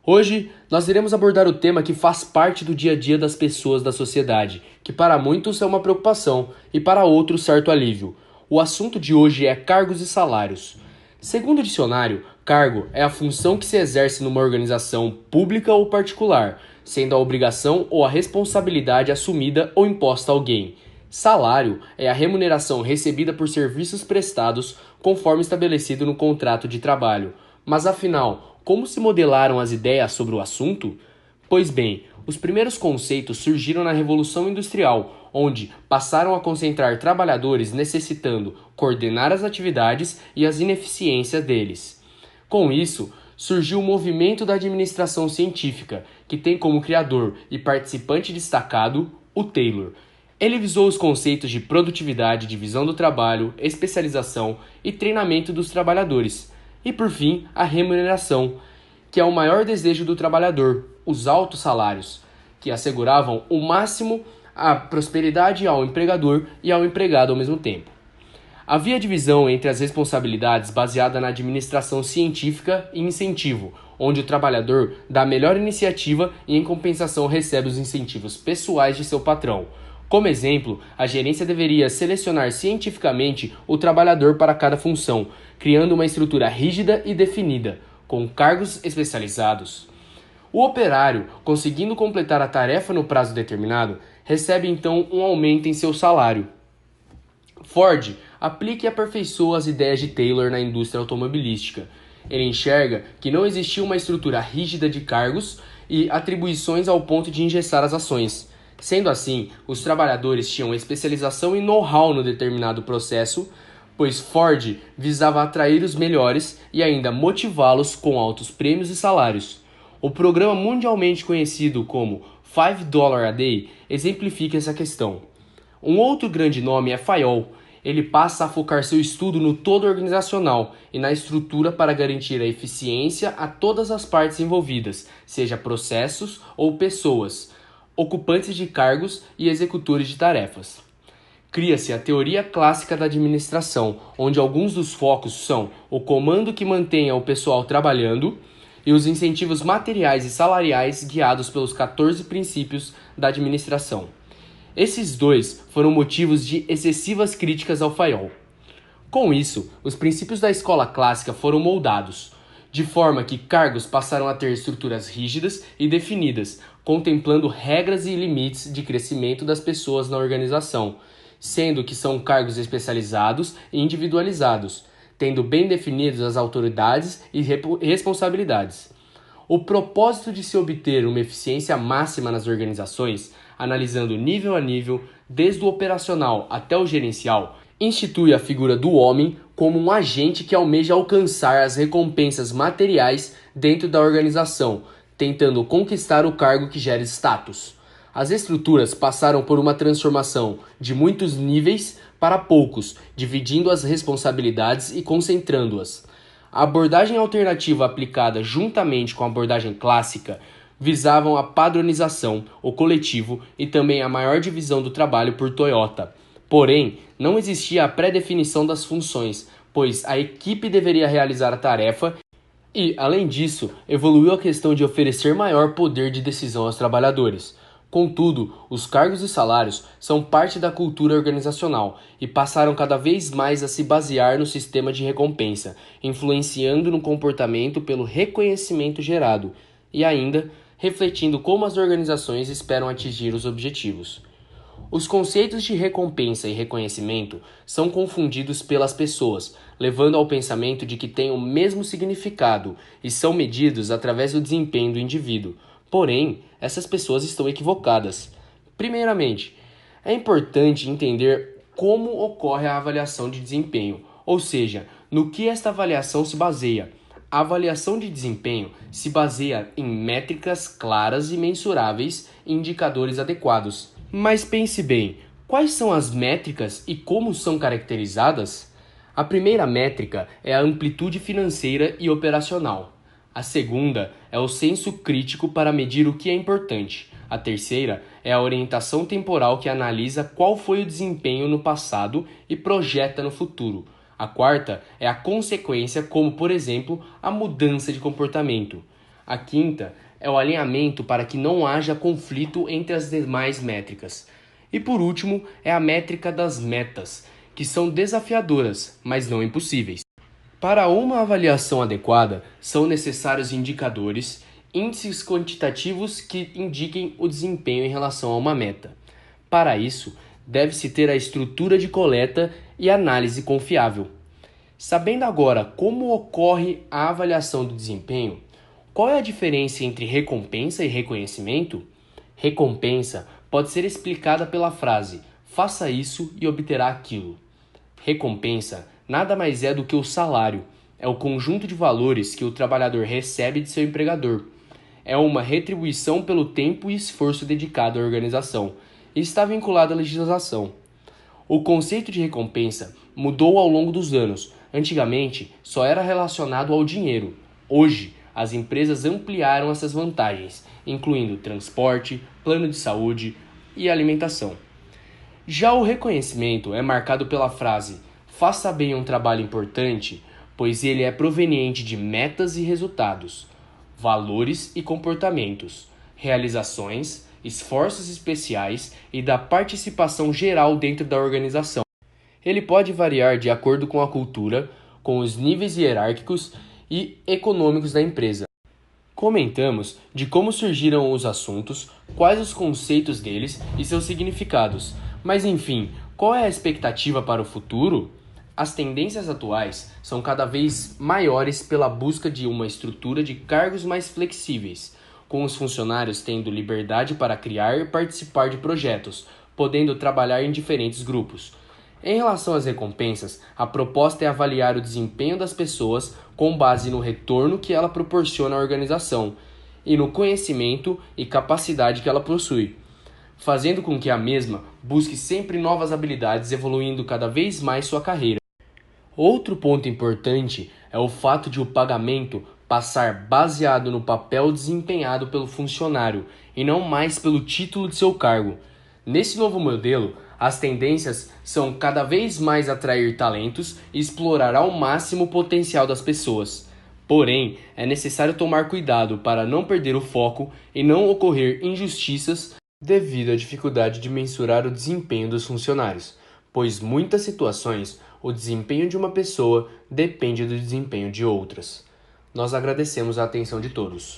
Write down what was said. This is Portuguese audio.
Hoje, nós iremos abordar o tema que faz parte do dia a dia das pessoas da sociedade, que para muitos é uma preocupação e para outros certo alívio. O assunto de hoje é cargos e salários. Segundo o dicionário, cargo é a função que se exerce numa organização pública ou particular, sendo a obrigação ou a responsabilidade assumida ou imposta a alguém. Salário é a remuneração recebida por serviços prestados conforme estabelecido no contrato de trabalho. Mas afinal, como se modelaram as ideias sobre o assunto? Pois bem, os primeiros conceitos surgiram na Revolução Industrial, onde passaram a concentrar trabalhadores necessitando coordenar as atividades e as ineficiências deles. Com isso, surgiu o movimento da administração científica, que tem como criador e participante destacado o Taylor. Ele visou os conceitos de produtividade, divisão do trabalho, especialização e treinamento dos trabalhadores. E por fim, a remuneração, que é o maior desejo do trabalhador, os altos salários, que asseguravam o máximo a prosperidade ao empregador e ao empregado ao mesmo tempo. Havia divisão entre as responsabilidades baseada na administração científica e incentivo, onde o trabalhador dá a melhor iniciativa e em compensação recebe os incentivos pessoais de seu patrão. Como exemplo, a gerência deveria selecionar cientificamente o trabalhador para cada função, criando uma estrutura rígida e definida, com cargos especializados. O operário, conseguindo completar a tarefa no prazo determinado, recebe então um aumento em seu salário. Ford aplica e aperfeiçoa as ideias de Taylor na indústria automobilística. Ele enxerga que não existia uma estrutura rígida de cargos e atribuições ao ponto de engessar as ações. Sendo assim, os trabalhadores tinham especialização e know-how no determinado processo, pois Ford visava atrair os melhores e ainda motivá-los com altos prêmios e salários. O programa mundialmente conhecido como $5 a Day exemplifica essa questão. Um outro grande nome é Fayol. Ele passa a focar seu estudo no todo organizacional e na estrutura para garantir a eficiência a todas as partes envolvidas, seja processos ou pessoas, ocupantes de cargos e executores de tarefas. Cria-se a teoria clássica da administração, onde alguns dos focos são o comando que mantenha o pessoal trabalhando e os incentivos materiais e salariais guiados pelos 14 princípios da administração. Esses dois foram motivos de excessivas críticas ao Fayol. Com isso, os princípios da escola clássica foram moldados, de forma que cargos passaram a ter estruturas rígidas e definidas, contemplando regras e limites de crescimento das pessoas na organização, sendo que são cargos especializados e individualizados, tendo bem definidas as autoridades e responsabilidades. O propósito de se obter uma eficiência máxima nas organizações, analisando nível a nível, desde o operacional até o gerencial, institui a figura do homem como um agente que almeja alcançar as recompensas materiais dentro da organização, tentando conquistar o cargo que gera status. As estruturas passaram por uma transformação de muitos níveis para poucos, dividindo as responsabilidades e concentrando-as. A abordagem alternativa aplicada juntamente com a abordagem clássica visavam a padronização, o coletivo e também a maior divisão do trabalho por Toyota. Porém, não existia a pré-definição das funções, pois a equipe deveria realizar a tarefa e, além disso, evoluiu a questão de oferecer maior poder de decisão aos trabalhadores. Contudo, os cargos e salários são parte da cultura organizacional e passaram cada vez mais a se basear no sistema de recompensa, influenciando no comportamento pelo reconhecimento gerado e ainda refletindo como as organizações esperam atingir os objetivos. Os conceitos de recompensa e reconhecimento são confundidos pelas pessoas, levando ao pensamento de que têm o mesmo significado e são medidos através do desempenho do indivíduo. Porém, essas pessoas estão equivocadas. Primeiramente, é importante entender como ocorre a avaliação de desempenho, ou seja, no que esta avaliação se baseia. A avaliação de desempenho se baseia em métricas claras e mensuráveis e indicadores adequados. Mas pense bem, quais são as métricas e como são caracterizadas? A primeira métrica é a amplitude financeira e operacional. A segunda é o senso crítico para medir o que é importante. A terceira é a orientação temporal que analisa qual foi o desempenho no passado e projeta no futuro. A quarta é a consequência, como, por exemplo, a mudança de comportamento. A quinta é o alinhamento para que não haja conflito entre as demais métricas. E por último, é a métrica das metas, que são desafiadoras, mas não impossíveis. Para uma avaliação adequada, são necessários indicadores, índices quantitativos que indiquem o desempenho em relação a uma meta. Para isso, deve-se ter a estrutura de coleta e análise confiável. Sabendo agora como ocorre a avaliação do desempenho, qual é a diferença entre recompensa e reconhecimento? Recompensa pode ser explicada pela frase "faça isso e obterá aquilo". Recompensa nada mais é do que o salário, é o conjunto de valores que o trabalhador recebe de seu empregador. É uma retribuição pelo tempo e esforço dedicado à organização e está vinculado à legislação. O conceito de recompensa mudou ao longo dos anos. Antigamente, só era relacionado ao dinheiro. Hoje, as empresas ampliaram essas vantagens, incluindo transporte, plano de saúde e alimentação. Já o reconhecimento é marcado pela frase "faça bem um trabalho importante", pois ele é proveniente de metas e resultados, valores e comportamentos, realizações, esforços especiais e da participação geral dentro da organização. Ele pode variar de acordo com a cultura, com os níveis hierárquicos e econômicos da empresa. Comentamos de como surgiram os assuntos, quais os conceitos deles e seus significados. Mas enfim, qual é a expectativa para o futuro? As tendências atuais são cada vez maiores pela busca de uma estrutura de cargos mais flexíveis, com os funcionários tendo liberdade para criar e participar de projetos, podendo trabalhar em diferentes grupos. Em relação às recompensas, a proposta é avaliar o desempenho das pessoas com base no retorno que ela proporciona à organização e no conhecimento e capacidade que ela possui, fazendo com que a mesma busque sempre novas habilidades, evoluindo cada vez mais sua carreira. Outro ponto importante é o fato de o pagamento passar baseado no papel desempenhado pelo funcionário e não mais pelo título de seu cargo. Nesse novo modelo, as tendências são cada vez mais atrair talentos e explorar ao máximo o potencial das pessoas. Porém, é necessário tomar cuidado para não perder o foco e não ocorrer injustiças devido à dificuldade de mensurar o desempenho dos funcionários, pois muitas situações o desempenho de uma pessoa depende do desempenho de outras. Nós agradecemos a atenção de todos.